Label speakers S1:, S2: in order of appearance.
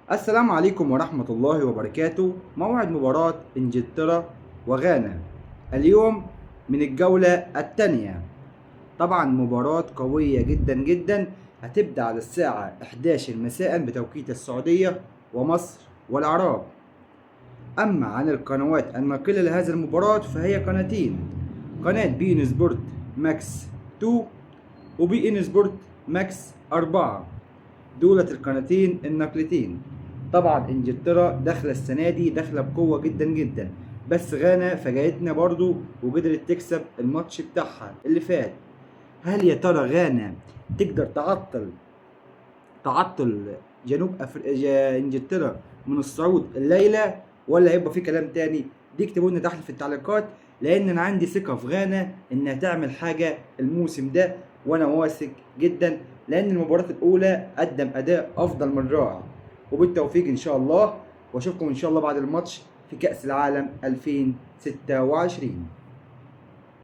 S1: السلام عليكم ورحمة الله وبركاته. موعد مباراة انجلترا وغانا اليوم من الجولة الثانية. طبعا مباراة قوية جدا جدا، هتبدأ على الساعة 11 مساء بتوقيت السعودية ومصر والعراق. أما عن القنوات الناقلة لهذه المباراة فهي قناتين: قناة بي إن سبورت ماكس 2 وبي إن سبورت ماكس 4. دولت القناتين الناقلتين. طبعا انجلترا داخله السنه دي داخله بقوه جدا جدا، بس غانا فاجأتنا برضو وقدرت تكسب الماتش بتاعها اللي فات. هل يا ترى غانا تقدر تعطل انجلترا من الصعود الليله، ولا هيبقى في كلام تاني؟ دي اكتبوا لنا تحت في التعليقات، لان انا عندي ثقه في غانا انها تعمل حاجه الموسم ده، وانا واثق جدا لان المباراه الاولى قدم اداء افضل من رائع. وبالتوفيق ان شاء الله، واشوفكم ان شاء الله بعد الماتش في كأس العالم 2026.